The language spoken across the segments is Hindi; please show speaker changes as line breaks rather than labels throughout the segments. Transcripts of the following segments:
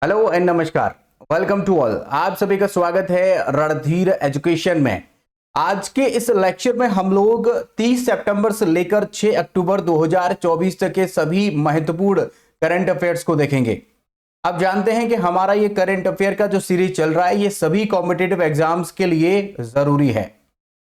हेलो एंड नमस्कार। Welcome to all. आप सभी का स्वागत है रणधीर एजुकेशन में। आज के इस लेक्चर में हम लोग 30 सितंबर से लेकर 6 अक्टूबर 2024 तक के सभी महत्वपूर्ण करंट अफेयर्स को देखेंगे। आप जानते हैं कि हमारा ये करंट अफेयर का जो सीरीज चल रहा है ये सभी कॉम्पिटिटिव एग्जाम्स के लिए जरूरी है,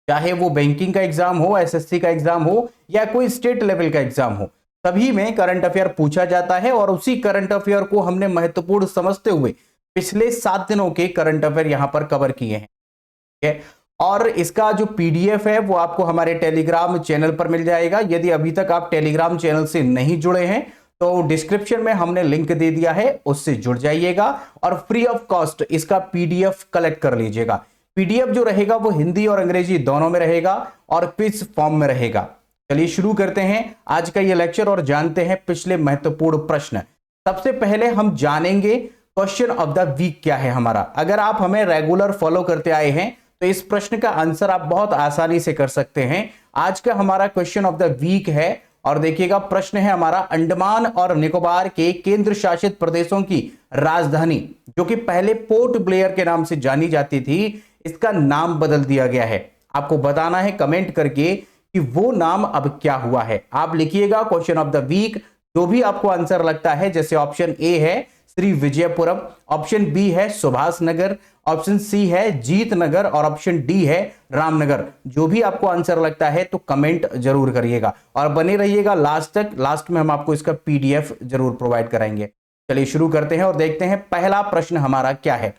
चाहे वो बैंकिंग का एग्जाम हो, एसएससी का एग्जाम हो या कोई स्टेट लेवल का एग्जाम हो। सभी में करंट अफेयर पूछा जाता है और उसी करंट अफेयर को हमने महत्वपूर्ण समझते हुए पिछले 7 दिनों के करंट अफेयर यहां पर कवर किए हैं। ठीक है, और इसका जो पीडीएफ है वो आपको हमारे टेलीग्राम चैनल पर मिल जाएगा। यदि अभी तक आप टेलीग्राम चैनल से नहीं जुड़े हैं तो डिस्क्रिप्शन में हमने लिंक दे दिया है, उससे जुड़ जाइएगा और फ्री ऑफ कॉस्ट इसका पीडीएफ कलेक्ट कर लीजिएगा। पीडीएफ जो रहेगा वो हिंदी और अंग्रेजी दोनों में रहेगा और क्विज फॉर्म में रहेगा। चलिए शुरू करते हैं आज का ये लेक्चर और जानते हैं पिछले महत्वपूर्ण प्रश्न। सबसे पहले हम जानेंगे क्वेश्चन ऑफ द वीक क्या है हमारा। अगर आप हमें रेगुलर फॉलो करते आए हैं तो इस प्रश्न का आंसर आप बहुत आसानी से कर सकते हैं। आज का हमारा क्वेश्चन ऑफ द वीक है और देखिएगा प्रश्न है हमारा, अंडमान और निकोबार के केंद्र शासित प्रदेशों की राजधानी जो कि पहले पोर्ट ब्लेयर के नाम से जानी जाती थी, इसका नाम बदल दिया गया है। आपको बताना है कमेंट करके कि वो नाम अब क्या हुआ है। आप लिखिएगा क्वेश्चन ऑफ द वीक, जो भी आपको आंसर लगता है। जैसे ऑप्शन ए है श्री विजयपुरम, ऑप्शन बी है सुभाष नगर, ऑप्शन सी है जीत नगर और ऑप्शन डी है रामनगर। जो भी आपको आंसर लगता है तो कमेंट जरूर करिएगा और बने रहिएगा लास्ट तक। लास्ट में हम आपको इसका पीडीएफ जरूर प्रोवाइड कराएंगे। चलिए शुरू करते हैं और देखते हैं पहला प्रश्न हमारा क्या है।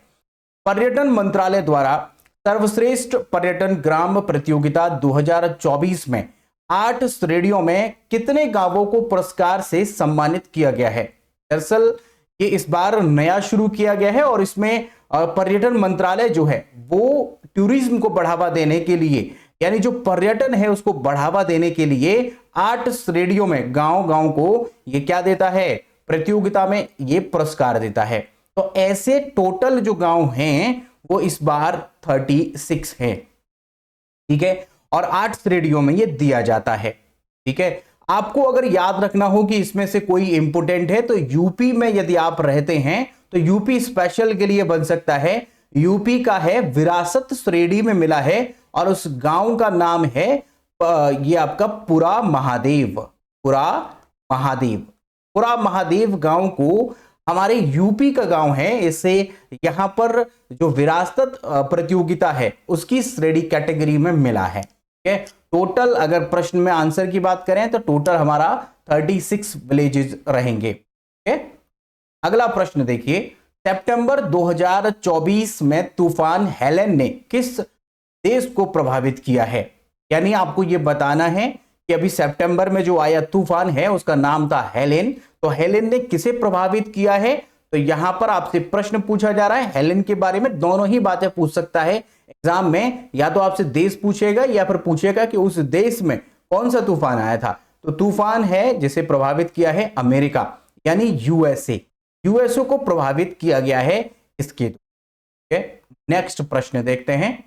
पर्यटन मंत्रालय द्वारा सर्वश्रेष्ठ पर्यटन ग्राम प्रतियोगिता 2024 में 8 श्रेणियों में कितने गांवों को पुरस्कार से सम्मानित किया गया है। दरअसल ये इस बार नया शुरू किया गया है और इसमें पर्यटन मंत्रालय जो है वो टूरिज्म को बढ़ावा देने के लिए, यानी जो पर्यटन है उसको बढ़ावा देने के लिए 8 श्रेणियों में गांव को ये क्या देता है, प्रतियोगिता में ये पुरस्कार देता है। तो ऐसे टोटल जो गांव हैं वो इस बार 36 है। ठीक है, और 8 श्रेणियों में ये दिया जाता है। ठीक है, आपको अगर याद रखना हो कि इसमें से कोई इंपोर्टेंट है तो यूपी में यदि आप रहते हैं तो यूपी स्पेशल के लिए बन सकता है। यूपी का है, विरासत श्रेणी में मिला है और उस गांव का नाम है ये आपका पुरा महादेव। पुरा महादेव गांव को हमारे यूपी का गांव है, इसे यहां पर जो विरासत प्रतियोगिता है उसकी श्रेणी कैटेगरी में मिला है। टोटल अगर प्रश्न में आंसर की बात करें तो टोटल हमारा 36 विलेजेस रहेंगे। अगला प्रश्न देखिए, सितंबर 2024 में तूफान हेलेन ने किस देश को प्रभावित किया है। यानी आपको यह बताना है कि अभी सितंबर में जो आया तूफान है उसका नाम था हेलेन, तो हेलेन ने किसे प्रभावित किया है। तो यहां पर आपसे प्रश्न पूछा जा रहा है हेलेन के बारे में। दोनों ही बातें पूछ सकता है एग्जाम में, या तो आपसे देश पूछेगा या फिर पूछेगा कि उस देश में कौन सा तूफान आया था। तो तूफान है जिसे प्रभावित किया है अमेरिका, यानी यूएसए को प्रभावित किया गया है इसके। नेक्स्ट प्रश्न देखते हैं,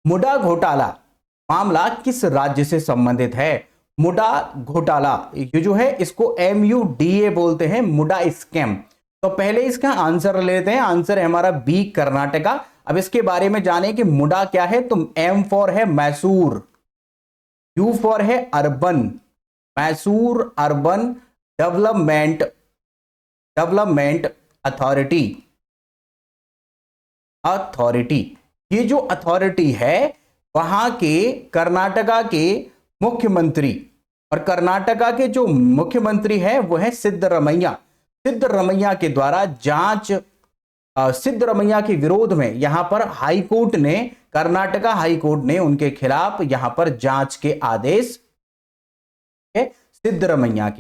मुडा घोटाला मामला किस राज्य से संबंधित है। मुडा घोटाला ये जो है इसको MUDA बोलते हैं, मुडा स्कैम। तो पहले इसका आंसर लेते हैं। आंसर है हमारा बी, कर्नाटका। अब इसके बारे में जाने कि मुडा क्या है, तो M फॉर है मैसूर, U फॉर है urban, Mysore urban development authority. ये जो अथॉरिटी है वहां के कर्नाटका के मुख्यमंत्री, और कर्नाटका के जो मुख्यमंत्री है वो है सिद्धरमैया के द्वारा जांच, सिद्धरमैया के विरोध में यहां पर कर्नाटका हाई कोर्ट ने उनके खिलाफ यहां पर जांच के आदेश, सिद्धरमैया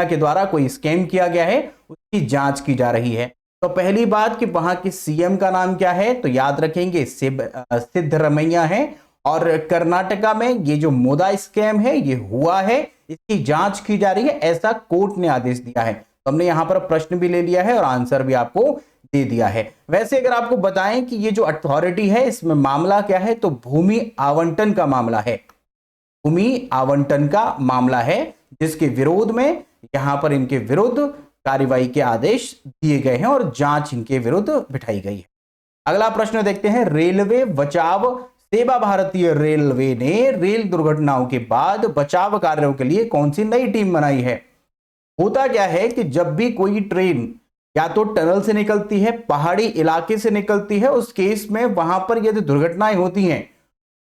के द्वारा कोई स्कैम किया गया है उसकी जांच की जा रही है। तो पहली बात कि वहां के सीएम का नाम क्या है, तो याद रखेंगे सिद्धरमैया है। और कर्नाटका में ये जो मुडा स्कैम है ये हुआ है, इसकी जांच की जा रही है, ऐसा कोर्ट ने आदेश दिया है। तो हमने यहां पर प्रश्न भी ले लिया है और आंसर भी आपको दे दिया है। वैसे अगर आपको बताएं कि ये जो अथॉरिटी है इसमें मामला क्या है, तो भूमि आवंटन का मामला है, जिसके विरोध में यहां पर इनके विरुद्ध कार्रवाई के आदेश दिए गए हैं और जांच इनके विरुद्ध बिठाई गई है। अगला प्रश्न देखते हैं, रेलवे बचाव सेवा। भारतीय रेलवे ने रेल दुर्घटनाओं के बाद बचाव कार्यों के लिए कौन सी नई टीम बनाई है? होता क्या है कि जब भी कोई ट्रेन या तो टनल से निकलती है, पहाड़ी इलाके से निकलती है, उस केस में वहां पर यदि दुर्घटनाएं होती हैं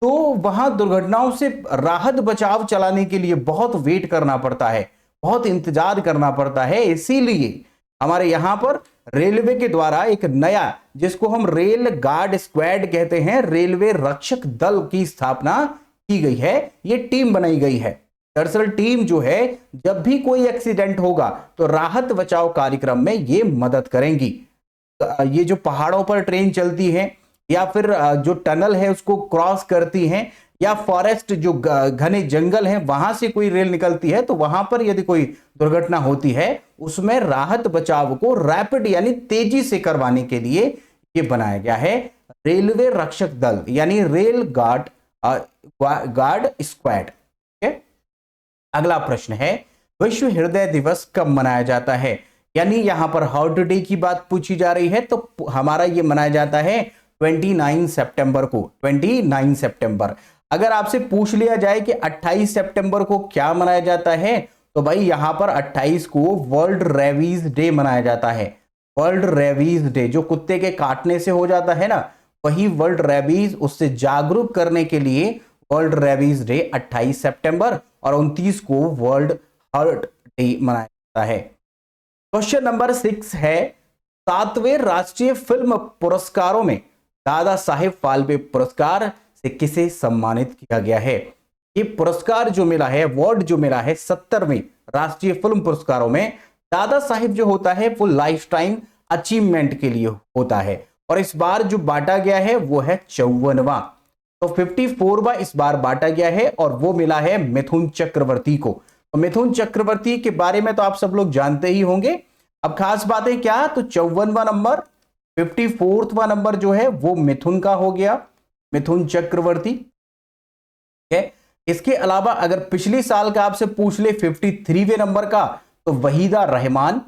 तो वहां दुर्घटनाओं से राहत बचाव चलाने के लिए बहुत वेट करना पड़ता है, बहुत इंतजार करना पड़ता है। इसीलिए हमारे यहां पर रेलवे के द्वारा एक नया, जिसको हम रेल गार्ड स्क्वाड कहते हैं, रेलवे रक्षक दल की स्थापना की गई है, ये टीम बनाई गई है। दरअसल टीम जो है, जब भी कोई एक्सीडेंट होगा तो राहत बचाव कार्यक्रम में ये मदद करेंगी। ये जो पहाड़ों पर ट्रेन चलती है या फिर जो टनल है उसको क्रॉस करती हैं, या फॉरेस्ट जो घने जंगल हैं वहां से कोई रेल निकलती है, तो वहां पर यदि कोई दुर्घटना होती है उसमें राहत बचाव को रैपिड यानी तेजी से करवाने के लिए ये बनाया गया है रेलवे रक्षक दल यानी रेल गार्ड स्क्वाड। अगला प्रश्न है, विश्व हृदय दिवस कब मनाया जाता है? यानी यहां पर हार्ट डे की बात पूछी जा रही है, तो हमारा ये मनाया जाता है 29 सितंबर को। 29 सितंबर। अगर आपसे पूछ लिया जाए कि 28 सितंबर को क्या मनाया जाता है, तो भाई यहां पर 28 को वर्ल्ड रेबीज डे मनाया जाता है। वर्ल्ड रेबीज डे, जो कुत्ते के काटने से हो जाता है ना, वही वर्ल्ड रेबीज, उससे जागरूक करने के लिए वर्ल्ड रेबीज डे 28 सितंबर और 29 को वर्ल्ड हार्ट डे मनाया जाता है। क्वेश्चन नंबर 6 है, 7वें राष्ट्रीय फिल्म पुरस्कारों में दादा साहेब फाल्के पुरस्कार से किसे सम्मानित किया गया है? ये पुरस्कार जो मिला है, अवार्ड जो मिला है 70वें राष्ट्रीय फिल्म पुरस्कारों में, दादा साहेब जो होता है वो लाइफ टाइम अचीवमेंट के लिए होता है, और इस बार जो बांटा गया है वो है 54वां। तो 54वां इस बार बांटा गया है और वो मिला है मिथुन चक्रवर्ती को। तो मिथुन चक्रवर्ती के बारे में तो आप सब लोग जानते ही होंगे। अब खास बातें क्या, तो 54वां नंबर, 54वां नंबर जो है वो मिथुन का हो गया, मिथुन चक्रवर्ती। इसके अलावा अगर पिछले साल का आपसे पूछ ले 53वें नंबर का, तो वहीदा रहमान,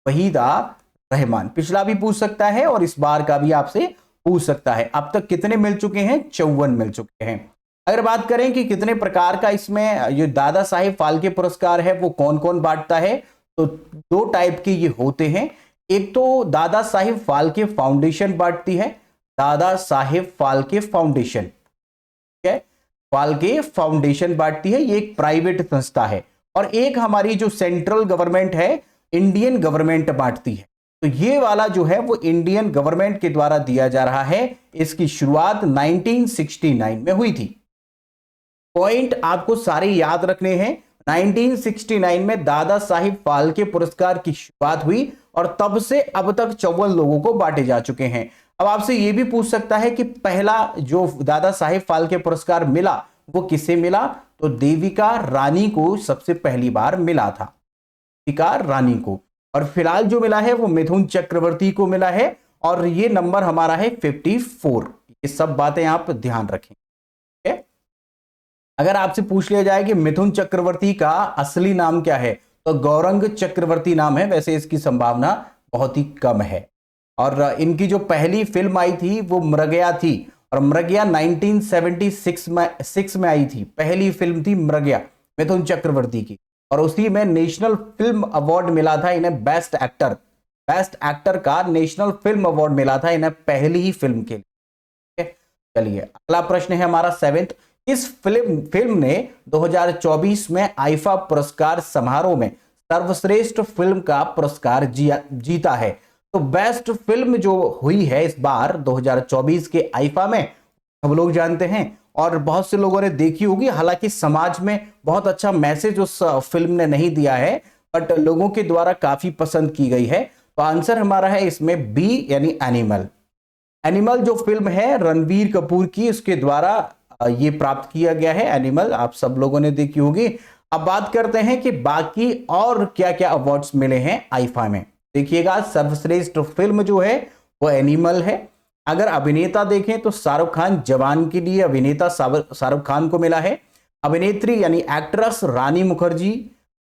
वहीदा रहमान पिछला भी पूछ सकता है और इस बार का भी आपसे पूछ सकता है। अब तक कितने मिल चुके हैं? 54 मिल चुके हैं। अगर बात करें कि कितने प्रकार का इसमें ये दादा साहेब फाल्के पुरस्कार है वो कौन कौन बांटता है, तो 2 टाइप के ये होते हैं। एक तो दादा साहेब फाल्के फाउंडेशन बांटती है, दादा साहेब फाल्के फाउंडेशन, ठीक है, फाल्के फाउंडेशन बांटती है, ये एक प्राइवेट संस्था है। और एक हमारी जो सेंट्रल गवर्नमेंट है, इंडियन गवर्नमेंट बांटती है। तो ये वाला जो है वो इंडियन गवर्नमेंट के द्वारा दिया जा रहा है। इसकी शुरुआत 1969 में हुई थी। पॉइंट आपको सारे याद रखने हैं। 1969 में दादा साहिब फाल्के पुरस्कार की शुरुआत हुई और तब से अब तक 54 लोगों को बांटे जा चुके हैं। अब आपसे यह भी पूछ सकता है कि पहला जो दादा साहिब फाल्के पुरस्कार मिला वो किसे मिला, तो देविका रानी को सबसे पहली बार मिला था, देविका रानी को। और फिलहाल जो मिला है वो मिथुन चक्रवर्ती को मिला है और ये नंबर हमारा है 54। ये सब बातें आप ध्यान रखें। अगर आपसे पूछ लिया जाए कि मिथुन चक्रवर्ती का असली नाम क्या है, तो गौरंग चक्रवर्ती नाम है। वैसे इसकी संभावना बहुत ही कम है। और इनकी जो पहली फिल्म आई थी वो मृगया थी, और मृगया 1976 में आई थी। पहली फिल्म थी मृगया मिथुन चक्रवर्ती की, और उसी में नेशनल फिल्म अवार्ड मिला था इन्हें, बेस्ट एक्टर का नेशनल फिल्म अवार्ड मिला था इन्हें पहली ही फिल्म के लिए। चलिए अगला प्रश्न है हमारा 7th। इस फिल्म ने 2024 में आईफा पुरस्कार समारोह में सर्वश्रेष्ठ फिल्म का पुरस्कार जीता है। तो बेस्ट फिल्म जो हुई है इस बार 2024 के आईफा में, हम लोग जानते हैं और बहुत से लोगों ने देखी होगी। हालांकि समाज में बहुत अच्छा मैसेज उस फिल्म ने नहीं दिया है, बट लोगों के द्वारा काफी पसंद की गई है। तो आंसर हमारा है इसमें बी यानी एनिमल। एनिमल जो फिल्म है रणबीर कपूर की, उसके द्वारा ये प्राप्त किया गया है। एनिमल आप सब लोगों ने देखी होगी। अब बात करते हैं कि बाकी और क्या क्या अवार्ड्स मिले हैं आईफा में। देखिएगा, सर्वश्रेष्ठ फिल्म जो है वो एनिमल है। अगर अभिनेता देखें तो शाहरुख खान जवान के लिए अभिनेता शाहरुख खान को मिला है। अभिनेत्री यानी एक्ट्रेस रानी मुखर्जी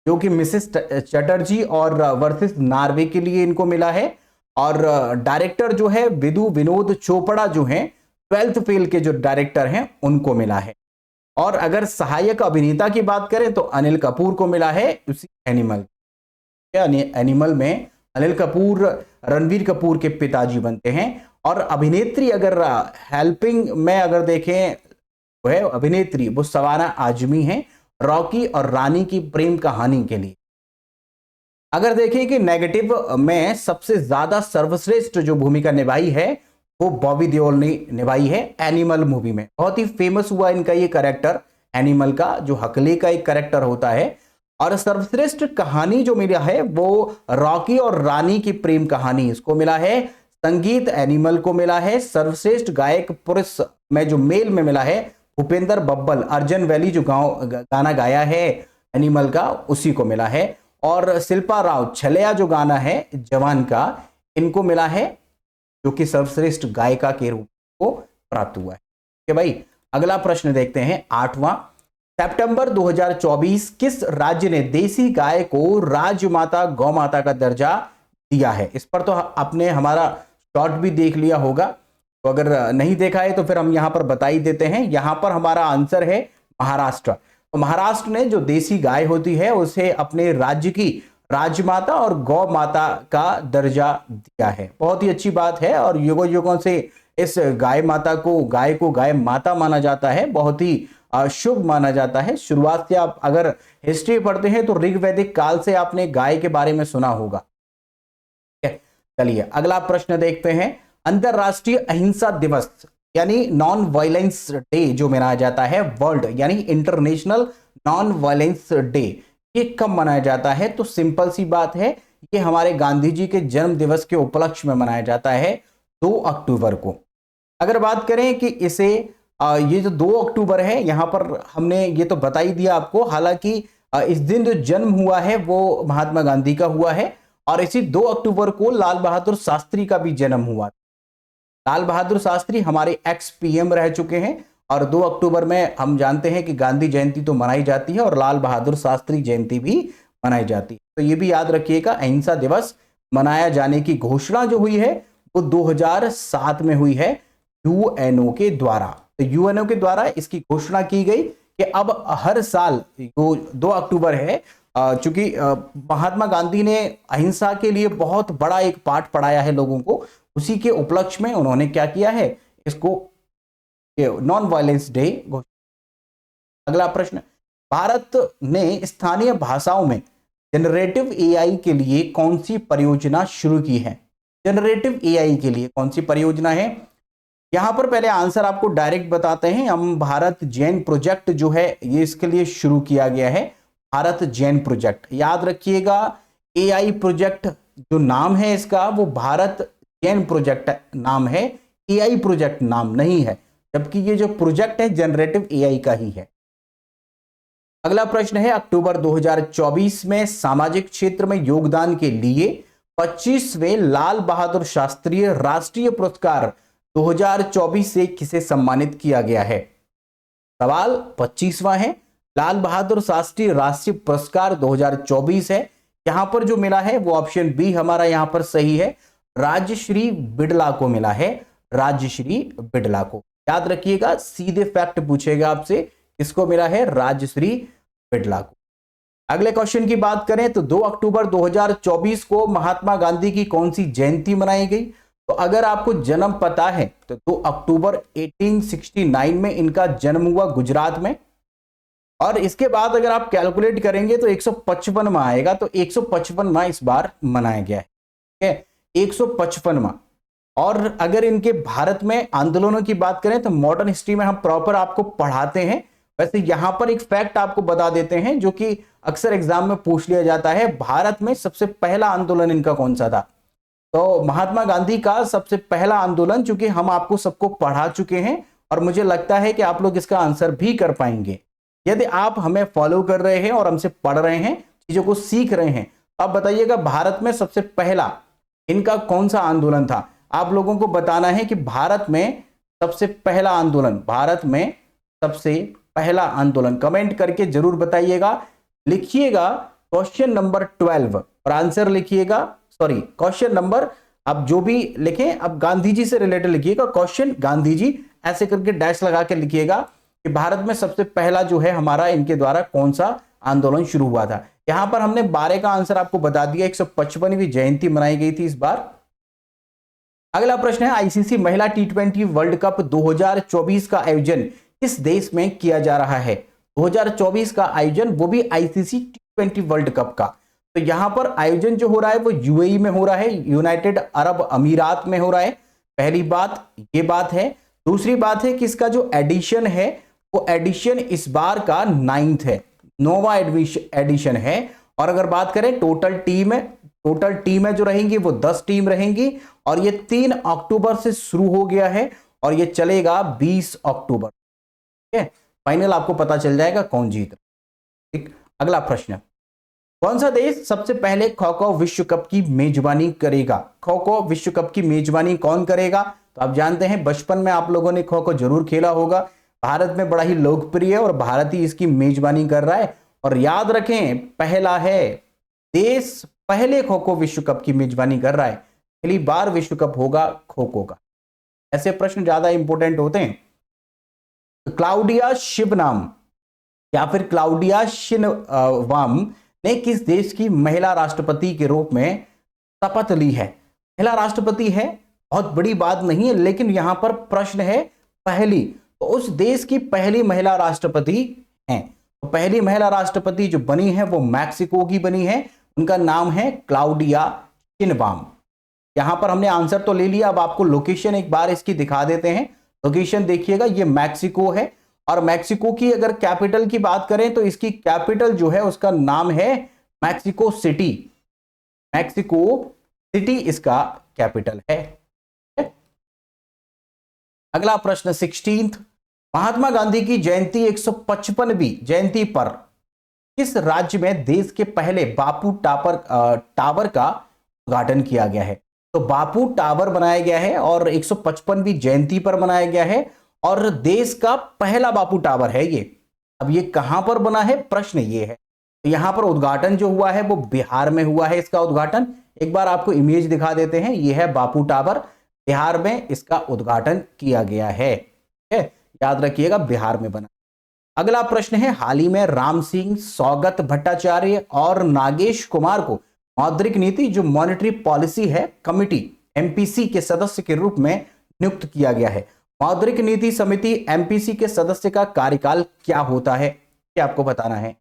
जो कि मिसेस चटर्जी और वर्सेस नॉर्वे के लिए इनको मिला है। और डायरेक्टर जो है विदु विनोद चोपड़ा जो हैं 12th फेल के जो डायरेक्टर हैं उनको मिला है। और अगर सहायक अभिनेता की बात करें तो अनिल कपूर को मिला है उसी एनिमल। एनिमल में अनिल कपूर रणवीर कपूर के पिताजी बनते हैं। और अभिनेत्री अगर हेल्पिंग में अगर देखें वो है अभिनेत्री वो सवाना आजमी है रॉकी और रानी की प्रेम कहानी के लिए। अगर देखें कि नेगेटिव में सबसे ज्यादा सर्वश्रेष्ठ जो भूमिका निभाई है वो बॉबी देओल ने निभाई है एनिमल मूवी में। बहुत ही फेमस हुआ इनका ये कैरेक्टर एनिमल का, जो हकले का एक कैरेक्टर होता है। और सर्वश्रेष्ठ कहानी जो मिला है वो रॉकी और रानी की प्रेम कहानी इसको मिला है। संगीत एनिमल को मिला है। सर्वश्रेष्ठ गायक पुरुष में जो मेल में मिला है भूपेंद्र बब्बल अर्जन वैली जो गाना गाया है एनिमल का उसी को मिला है। और शिल्पा राव छलया जो गाना है जवान का इनको मिला है जो कि सर्वश्रेष्ठ गायिका के रूप को प्राप्त हुआ है। कि भाई अगला प्रश्न देखते हैं 8वां। सितंबर 2024 किस राज्य ने देसी गाय को राजमाता गौमाता का दर्जा दिया है? इस पर तो आपने हमारा शॉर्ट भी देख लिया होगा, तो अगर नहीं देखा है तो फिर हम यहां पर बता ही देते हैं। यहां पर हमारा आंसर है महाराष्ट्र। तो महाराष्ट्र ने जो देसी गाय होती है उसे अपने राज्य की राजमाता और गौ माता का दर्जा दिया है। बहुत ही अच्छी बात है और युगों युगों से इस गाय को गाय माता माना जाता है। बहुत ही शुभ माना जाता है। शुरुआत से आप अगर हिस्ट्री पढ़ते हैं तो ऋग्वैदिक काल से आपने गाय के बारे में सुना होगा। चलिए अगला प्रश्न देखते हैं। अंतरराष्ट्रीय अहिंसा दिवस यानी नॉन वायलेंस डे जो मनाया जाता है वर्ल्ड यानी इंटरनेशनल नॉन वायलेंस डे, ये कब मनाया जाता है? तो सिंपल सी बात है, ये हमारे गांधी जी के जन्म दिवस के उपलक्ष्य में मनाया जाता है 2 अक्टूबर को। अगर बात करें कि इसे ये जो 2 अक्टूबर है यहां पर हमने ये तो बता ही दिया आपको। हालांकि इस दिन जो जन्म हुआ है वो महात्मा गांधी का हुआ है और इसी 2 अक्टूबर को लाल बहादुर शास्त्री का भी जन्म हुआ। लाल बहादुर शास्त्री हमारे एक्स पीएम रह चुके हैं और 2 अक्टूबर में हम जानते हैं कि गांधी जयंती तो मनाई जाती है और लाल बहादुर शास्त्री जयंती भी मनाई जाती है। तो ये भी याद रखिएगा, अहिंसा दिवस मनाया जाने की घोषणा जो हुई है वो 2007 में हुई है यूएनओ के द्वारा। तो यूएनओ के द्वारा इसकी घोषणा की गई कि अब हर साल 2 अक्टूबर है। चूंकि महात्मा गांधी ने अहिंसा के लिए बहुत बड़ा एक पाठ पढ़ाया है लोगों को, उसी के उपलक्ष्य में उन्होंने क्या किया है, इसको नॉन वायलेंस डे घोषित। अगला प्रश्न, भारत ने स्थानीय भाषाओं में जनरेटिव एआई के लिए कौन सी परियोजना शुरू की है? जनरेटिव एआई के लिए कौन सी परियोजना है? यहां पर पहले आंसर आपको डायरेक्ट बताते हैं। हम भारत जैन प्रोजेक्ट जो है ये इसके लिए शुरू किया गया है, भारत जैन प्रोजेक्ट। याद रखिएगा एआई प्रोजेक्ट जो नाम है इसका वो भारत जैन प्रोजेक्ट नाम है, एआई प्रोजेक्ट नाम नहीं है, जबकि ये जो प्रोजेक्ट है जनरेटिव एआई का ही है। अगला प्रश्न है, अक्टूबर 2024 में सामाजिक क्षेत्र में योगदान के लिए 25वें लाल बहादुर शास्त्री राष्ट्रीय पुरस्कार 2024 से किसे सम्मानित किया गया है? सवाल 25वां है, लाल बहादुर शास्त्री राष्ट्रीय पुरस्कार 2024 है। यहां पर जो मिला है वो ऑप्शन बी हमारा यहां पर सही है, राजश्री बिड़ला को मिला है, राजश्री बिड़ला को। याद रखिएगा, सीधे फैक्ट पूछेगा आपसे, किसको मिला है? राजश्री बिड़ला को। अगले क्वेश्चन की बात करें तो 2 अक्टूबर 2024 को महात्मा गांधी की कौन सी जयंती मनाई गई? तो अगर आपको जन्म पता है तो 2 अक्टूबर 1869 में इनका जन्म हुआ गुजरात में। और इसके बाद अगर आप कैलकुलेट करेंगे तो 155वां आएगा, तो 155वां इस बार मनाया गया है, 155वां। और अगर इनके भारत में आंदोलनों की बात करें तो मॉडर्न हिस्ट्री में हम प्रॉपर आपको पढ़ाते हैं। वैसे यहां पर एक फैक्ट आपको बता देते हैं जो कि अक्सर एग्जाम में पूछ लिया जाता है, भारत में सबसे पहला आंदोलन इनका कौन सा था? तो महात्मा गांधी का सबसे पहला आंदोलन, चूंकि हम आपको सबको पढ़ा चुके हैं और मुझे लगता है कि आप लोग इसका आंसर भी कर पाएंगे यदि आप हमें फॉलो कर रहे हैं और हमसे पढ़ रहे हैं, चीजों को सीख रहे हैं। अब बताइएगा भारत में सबसे पहला इनका कौन सा आंदोलन था? आप लोगों को बताना है कि भारत में सबसे पहला आंदोलन, भारत में सबसे पहला आंदोलन कमेंट करके जरूर बताइएगा, लिखिएगा क्वेश्चन नंबर 12 और आंसर लिखिएगा, सॉरी क्वेश्चन नंबर, अब जो भी लिखें अब गांधी जी से रिलेटेड लिखिएगा, क्वेश्चन गांधी जी ऐसे करके डैश लगा के लिखिएगा कि भारत में सबसे पहला जो है हमारा इनके द्वारा कौन सा आंदोलन शुरू हुआ था। यहां पर हमने 12 का आंसर आपको बता दिया, 155वीं जयंती मनाई गई थी इस बार। अगला प्रश्न है, आईसीसी महिला टी20 वर्ल्ड कप 2024 का आयोजन किस देश में किया जा रहा है? 2024 का आयोजन, वो भी आईसीसी टी20 वर्ल्ड कप का। तो यहां पर आयोजन जो हो रहा है वो यूएई में हो रहा है, यूनाइटेड अरब अमीरात में हो रहा है। पहली बात ये बात है। दूसरी बात है कि इसका जो एडिशन है वो एडिशन इस बार का 9th है, 9वां एडिशन है। और अगर बात करें टोटल टीम जो रहेंगी वो 10 टीम रहेंगी और ये 3 अक्टूबर से शुरू हो गया है और ये चलेगा 20 अक्टूबर। ठीक है, फाइनल आपको पता चल जाएगा कौन जीत। ठीक, अगला प्रश्न, कौन सा देश सबसे पहले खो खो विश्व कप की मेजबानी करेगा? खो खो विश्व कप की मेजबानी कौन करेगा? तो आप जानते हैं बचपन में आप लोगों ने खो खो जरूर खेला होगा, भारत में बड़ा ही लोकप्रिय है और भारत ही इसकी मेजबानी कर रहा है। और याद रखें, पहला है देश, पहले खो खो विश्व कप की मेजबानी कर रहा है, पहली बार विश्व कप होगा खो खो का। ऐसे प्रश्न ज्यादा इंपॉर्टेंट होते हैं। क्लाउडिया शिवनाम या फिर क्लाउडिया शिनवाम ने किस देश की महिला राष्ट्रपति के रूप में शपथ ली है? महिला राष्ट्रपति है, बहुत बड़ी बात नहीं है, लेकिन यहां पर प्रश्न है पहली, तो उस देश की पहली महिला राष्ट्रपति हैं। तो पहली महिला राष्ट्रपति जो बनी है वो मैक्सिको की बनी है, उनका नाम है क्लाउडिया शिनबाम। यहां पर हमने आंसर तो ले लिया, अब आपको लोकेशन एक बार इसकी दिखा देते हैं। लोकेशन देखिएगा, ये मैक्सिको है और मैक्सिको की अगर कैपिटल की बात करें तो इसकी कैपिटल जो है उसका नाम है मैक्सिको सिटी। मैक्सिको सिटी इसका कैपिटल है। अगला प्रश्न 16th, महात्मा गांधी की जयंती 155वीं जयंती पर किस राज्य में देश के पहले बापू टावर का उद्घाटन किया गया है? तो बापू टावर बनाया गया है और 155वीं जयंती पर बनाया गया है और देश का पहला बापू टावर है ये। अब ये कहां पर बना है, प्रश्न ये है। तो यहां पर उद्घाटन जो हुआ है वो बिहार में हुआ है इसका उद्घाटन। एक बार आपको इमेज दिखा देते हैं, ये है बापू टावर, बिहार में इसका उद्घाटन किया गया है। याद रखिएगा बिहार में बना। अगला प्रश्न है, हाल ही में राम सिंह, सौगत भट्टाचार्य और नागेश कुमार को मौद्रिक नीति जो मॉनेटरी पॉलिसी है कमिटी एमपीसी के सदस्य के रूप में नियुक्त किया गया है। मौद्रिक नीति समिति एमपीसी के सदस्य का कार्यकाल क्या होता है, क्या आपको बताना है।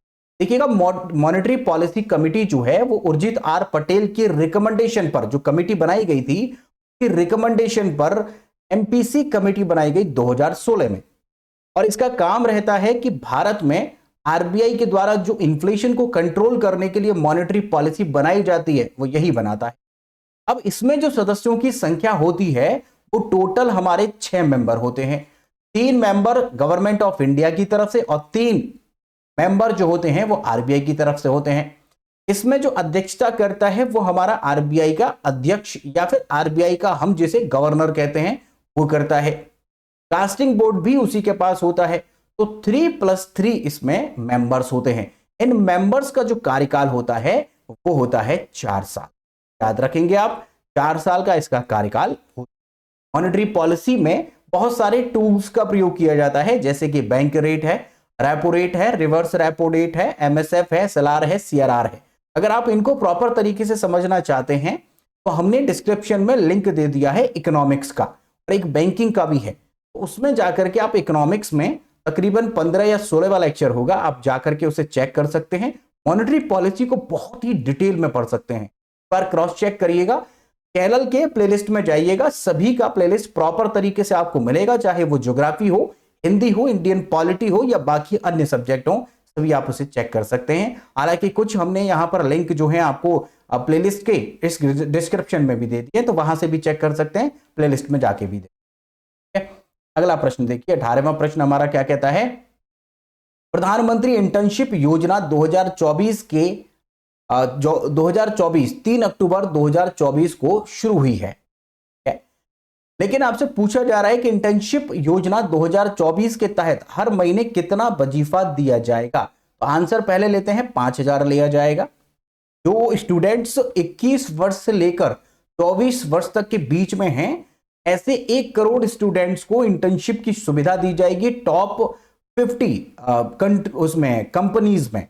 देखिएगा, मॉनेटरी पॉलिसी कमिटी जो है वो उर्जित आर पटेल की रिकमेंडेशन पर जो कमिटी बनाई गई थी, उसकी रिकमेंडेशन पर एमपीसी कमिटी बनाई गई 2016 में। और इसका काम रहता है कि भारत में आरबीआई के द्वारा जो इन्फ्लेशन को कंट्रोल करने के लिए मॉनेटरी पॉलिसी बनाई जाती है वो यही बनाता है। अब इसमें जो सदस्यों की संख्या होती है वो टोटल हमारे 6 मेंबर होते हैं। 3 मेंबर गवर्नमेंट ऑफ इंडिया की तरफ से और 3 मेंबर जो होते हैं वो आरबीआई की तरफ से होते हैं। इसमें जो अध्यक्षता करता है वो हमारा आरबीआई का अध्यक्ष या फिर आरबीआई का हम जिसे गवर्नर कहते हैं वो करता है। कास्टिंग बोर्ड भी उसी के पास होता है। तो 3+3 इसमें मेंबर्स होते हैं। इन मेंबर्स का जो कार्यकाल होता है वो होता है 4 साल। याद रखेंगे आप, 4 साल का इसका कार्यकाल। मॉनेटरी पॉलिसी में बहुत सारे टूल्स का प्रयोग किया जाता है, जैसे कि बैंक रेट है, रेपो रेट है, रिवर्स रेपो रेट है, एमएसएफ है, सलार है, सीआरआर है। अगर आप इनको प्रॉपर तरीके से समझना चाहते हैं तो हमने डिस्क्रिप्शन में लिंक दे दिया है इकोनॉमिक्स का और एक बैंकिंग का भी है। तो उसमें जाकर के आप इकोनॉमिक्स में तकरीबन 15 या 16वां लेक्चर होगा, आप जाकर के उसे चेक कर सकते हैं। मॉनेटरी पॉलिसी को बहुत ही डिटेल में पढ़ सकते हैं। एक बार क्रॉस चेक करिएगा, कैनल के प्लेलिस्ट में जाइएगा, सभी का प्लेलिस्ट प्रॉपर तरीके से आपको मिलेगा, चाहे वो ज्योग्राफी हो, हिंदी हो, इंडियन पॉलिटी हो या बाकी अन्य सब्जेक्ट हो, सभी आप उसे चेक कर सकते हैं। हालांकि कुछ हमने यहां पर लिंक जो है आपको प्लेलिस्ट के इस डिस्क्रिप्शन में भी दे दिए, तो वहां से भी चेक कर सकते हैं, प्लेलिस्ट में जाके भी दे। अगला प्रश्न देखिए, 18वां प्रश्न हमारा क्या कहता है, प्रधानमंत्री इंटर्नशिप योजना 2024 के जो 2024 3 अक्टूबर 2024 को शुरू हुई है, लेकिन आपसे पूछा जा रहा है कि इंटर्नशिप योजना 2024 के तहत हर महीने कितना वजीफा दिया जाएगा। तो आंसर पहले लेते हैं 5,000 लिया जाएगा। जो स्टूडेंट्स 21 वर्ष से लेकर 24 वर्ष तक के बीच में हैं, ऐसे 1 करोड़ स्टूडेंट्स को इंटर्नशिप की सुविधा दी जाएगी टॉप 50 उसमें कंपनीज में।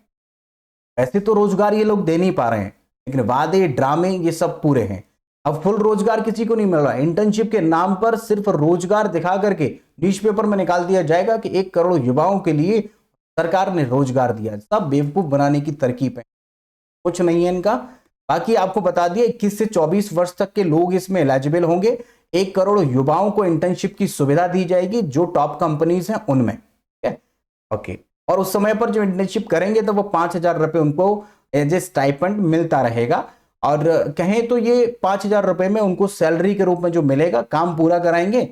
ऐसे तो रोजगार ये लोग दे नहीं पा रहे हैं, लेकिन वादे ड्रामे ये सब पूरे हैं। अब फुल रोजगार किसी को नहीं मिल रहा, इंटर्नशिप के नाम पर सिर्फ रोजगार दिखा करके न्यूज़पेपर में निकाल दिया जाएगा कि 1 करोड़ युवाओं के लिए सरकार ने रोजगार दिया। सब बेवकूफ बनाने की तरकीब है, कुछ नहीं है इनका। बाकी आपको बता दिया 21 से 24 वर्ष तक के लोग इसमें एलिजिबल होंगे। 1 करोड़ युवाओं को इंटर्नशिप की सुविधा दी जाएगी जो टॉप कंपनीज हैं उनमें। ओके, और उस समय पर जो इंटर्नशिप करेंगे तो वो 5,000 रुपये उनको एज ए स्टाइपेंड मिलता रहेगा। और कहें तो ये 5,000 रुपये में उनको सैलरी के रूप में जो मिलेगा, काम पूरा कराएंगे,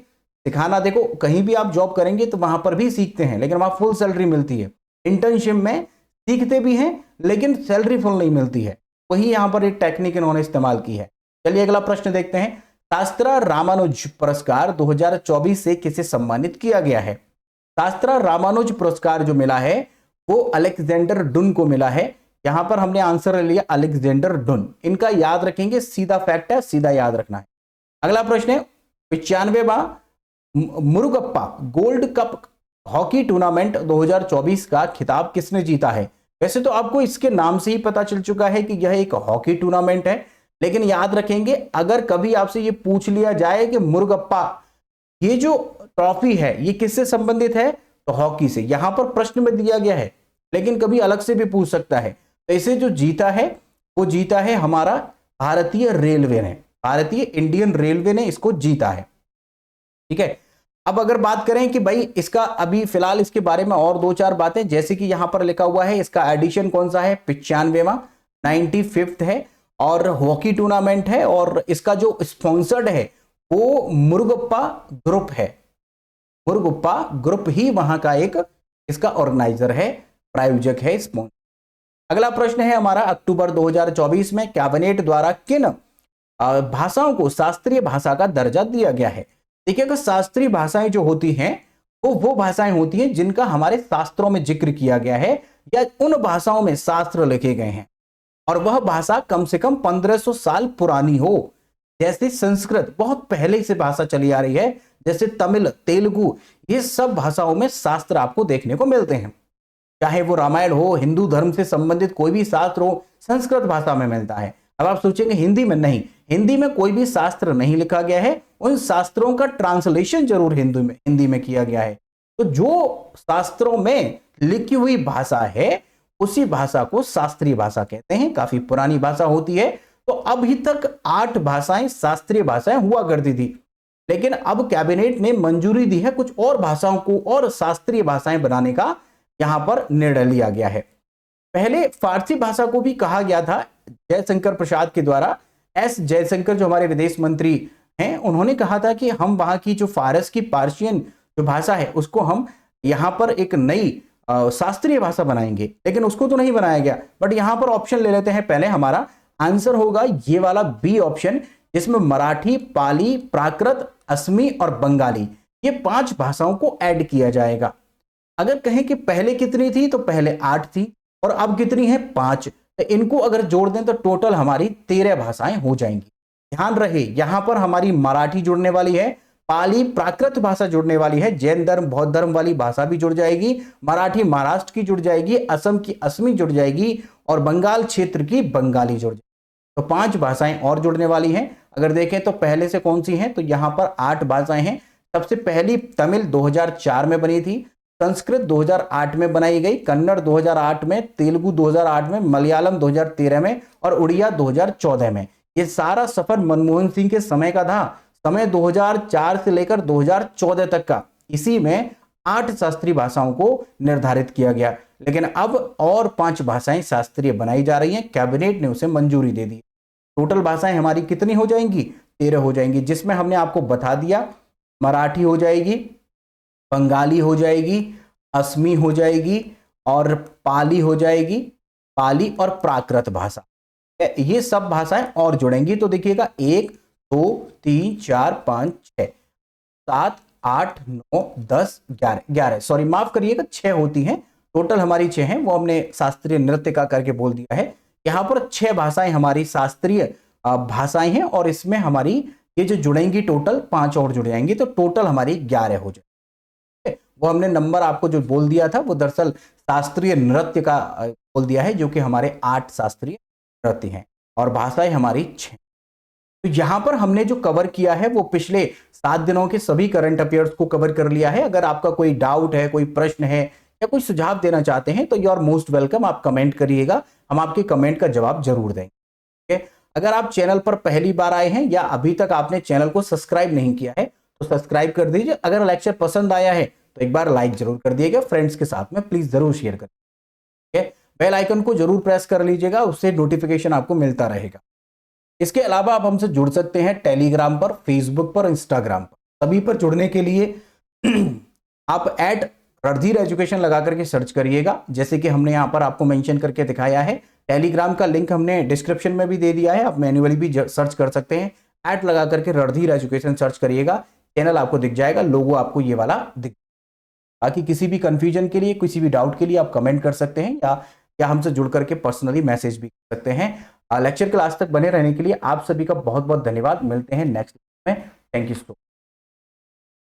सिखाना। देखो कहीं भी आप जॉब करेंगे तो वहां पर भी सीखते हैं, लेकिन वहां फुल सैलरी मिलती है। इंटर्नशिप में सीखते भी हैं लेकिन सैलरी फुल नहीं मिलती है। वही यहां पर एक टेक्निक इन्होंने इस्तेमाल की है। चलिए अगला प्रश्न देखते हैं। शास्त्रा रामानुज पुरस्कार 2024 से किसे सम्मानित किया गया है? शास्त्रा रामानुज पुरस्कार जो मिला है वो अलेक्जेंडर डुन को मिला है। यहां पर हमने आंसर लिया अलेक्जेंडर डुन। इनका याद रखेंगे, सीधा फैक्ट है, सीधा याद रखना है। अगला प्रश्न है 95वां Murugappa gold cup hockey tournament 2024 का खिताब किसने जीता है? वैसे तो आपको इसके नाम से ही पता चल चुका है कि यह एक हॉकी टूर्नामेंट है, लेकिन याद रखेंगे अगर कभी आपसे यह पूछ लिया जाए कि मुरुगप्पा ये जो ट्रॉफी है ये किससे संबंधित है, तो हॉकी से। यहां पर प्रश्न में दिया गया है, लेकिन कभी अलग से भी पूछ सकता है। तो इसे जो जीता है वो जीता है हमारा भारतीय रेलवे ने, भारतीय इंडियन रेलवे ने इसको जीता है। ठीक है, अब अगर बात करें कि भाई इसका अभी फिलहाल इसके बारे में और 2-4 बातें, जैसे कि यहां पर लिखा हुआ है इसका एडिशन कौन सा है, 95वां 95th है, और हॉकी टूर्नामेंट है, और इसका जो स्पॉन्सर्ड है वो मुरुगप्पा ग्रुप है। मुरुगप्पा ग्रुप ही वहां का एक इसका ऑर्गेनाइजर है, प्रायोजक है, स्पॉन्सर। अगला प्रश्न है हमारा अक्टूबर 2024 में कैबिनेट द्वारा किन भाषाओं को शास्त्रीय भाषा का दर्जा दिया गया है? देखिएगा, शास्त्रीय भाषाएं जो होती हैं वो भाषाएं होती हैं जिनका हमारे शास्त्रों में जिक्र किया गया है, या उन भाषाओं में शास्त्र लिखे गए हैं, और वह भाषा कम से कम 1500 साल पुरानी हो। जैसे संस्कृत बहुत पहले से भाषा चली आ रही है, जैसे तमिल, तेलुगु, ये सब भाषाओं में शास्त्र आपको देखने को मिलते हैं। चाहे वो रामायण हो, हिंदू धर्म से संबंधित कोई भी शास्त्र हो, संस्कृत भाषा में मिलता है। अब आप सोचेंगे हिंदी में, नहीं, हिंदी में कोई भी शास्त्र नहीं लिखा गया है, उन शास्त्रों का ट्रांसलेशन जरूर हिंदी में किया गया है। तो जो शास्त्रों में लिखी हुई भाषा है उसी भाषा को शास्त्रीय भाषा कहते हैं। काफी पुरानी भाषा होती है। तो अभी तक 8 भाषाएं शास्त्रीय भाषाएं हुआ करती थी, लेकिन अब कैबिनेट ने मंजूरी दी है कुछ और भाषाओं को और शास्त्रीय भाषाएं बनाने का यहां पर निर्णय लिया गया है। पहले फारसी भाषा को भी कहा गया था जयशंकर प्रसाद के द्वारा। एस जयशंकर जो हमारे विदेश मंत्री हैं, उन्होंने कहा था कि हम वहां की जो फारस की पार्शियन जो भाषा है उसको हम यहां पर एक नई शास्त्रीय भाषा बनाएंगे, लेकिन उसको तो नहीं बनाया गया। बट यहां पर ऑप्शन ले लेते हैं। पहले हमारा आंसर होगा ये वाला बी ऑप्शन, जिसमें मराठी, पाली, प्राकृत, असमी और बंगाली, ये 5 भाषाओं को ऐड किया जाएगा। अगर कहें कि पहले कितनी थी, तो पहले 8 थी और अब कितनी है, 5। तो इनको अगर जोड़ दें तो टोटल हमारी 13 भाषाएं हो जाएंगी। ध्यान रहे यहां पर हमारी मराठी जुड़ने वाली है, पाली प्राकृत भाषा जुड़ने वाली है, जैन धर्म बौद्ध धर्म वाली भाषा भी जुड़ जाएगी, मराठी महाराष्ट्र की जुड़ जाएगी, असम की असमी जुड़ जाएगी, और बंगाल क्षेत्र की बंगाली जुड़ जाएगी। तो 5 भाषाएं और जुड़ने वाली हैं। अगर देखें तो पहले से कौन सी हैं, तो यहां पर 8 भाषाएं हैं। सबसे पहली तमिल 2004 में बनी थी, संस्कृत 2008 में बनाई गई, कन्नड़ 2008 में, तेलुगु 2008 में, मलयालम 2013 में और उड़िया 2014 में। ये सारा सफर मनमोहन सिंह के समय का था, समय 2004 से लेकर 2014 तक का। इसी में 8 शास्त्रीय भाषाओं को निर्धारित किया गया, लेकिन अब और 5 भाषाएं शास्त्रीय बनाई जा रही हैं। कैबिनेट ने उसे मंजूरी दे दी। टोटल भाषाएं हमारी कितनी हो जाएंगी, 13 हो जाएंगी, जिसमें हमने आपको बता दिया मराठी हो जाएगी, बंगाली हो जाएगी, असमी हो जाएगी और पाली हो जाएगी, पाली और प्राकृत भाषा, ये सब भाषाएं और जुड़ेंगी। तो देखिएगा 1 2 3 4 5 6 7 8 9 10 11, सॉरी माफ करिएगा 6 होती हैं, टोटल हमारी 6 हैं, वो हमने शास्त्रीय नृत्य का करके बोल दिया है। यहाँ पर 6 भाषाएं हमारी शास्त्रीय भाषाएं हैं और इसमें हमारी ये जो जुड़ेंगी टोटल 5 और जुड़ जाएंगी, तो टोटल हमारी 11 हो जाए। वो हमने नंबर आपको जो बोल दिया था वो दरअसल शास्त्रीय नृत्य का बोल दिया है, जो कि हमारे 8 शास्त्रीय नृत्य हैं और भाषाएं हमारी 6। तो यहां पर हमने जो कवर किया है वो पिछले 7 दिनों के सभी करंट अफेयर्स को कवर कर लिया है। अगर आपका कोई डाउट है, कोई प्रश्न है या कोई सुझाव देना चाहते हैं तो यू आर मोस्ट वेलकम, आप कमेंट करिएगा, हम आपके कमेंट का जवाब जरूर देंगे। अगर आप चैनल पर पहली बार आए हैं या अभी तक आपने चैनल को सब्सक्राइब नहीं किया है तो सब्सक्राइब कर दीजिए। अगर लेक्चर पसंद आया है तो एक बार लाइक जरूर कर दिएगा, फ्रेंड्स के साथ में प्लीज जरूर शेयर करिए। बेल आइकन को जरूर प्रेस कर लीजिएगा, उससे नोटिफिकेशन आपको मिलता रहेगा। इसके अलावा आप हमसे जुड़ सकते हैं टेलीग्राम पर, फेसबुक पर, इंस्टाग्राम पर। सभी पर जुड़ने के लिए आप @रणधीर एजुकेशन लगा करके सर्च करिएगा, जैसे कि हमने यहाँ पर आपको मेंशन करके दिखाया है। टेलीग्राम का लिंक हमने डिस्क्रिप्शन में भी दे दिया है, आप मैन्युअली भी सर्च कर सकते हैं। @ लगा करके रणधीर एजुकेशन सर्च करिएगा, चैनल आपको दिख जाएगा, लोगो आपको ये वाला दिख। बाकी किसी भी कंफ्यूजन के लिए, किसी भी डाउट के लिए आप कमेंट कर सकते हैं या हमसे जुड़ करके पर्सनली मैसेज भी कर सकते हैं। लेक्चर क्लास तक बने रहने के लिए आप सभी का बहुत बहुत धन्यवाद। मिलते हैं नेक्स्ट में। Thank you so much.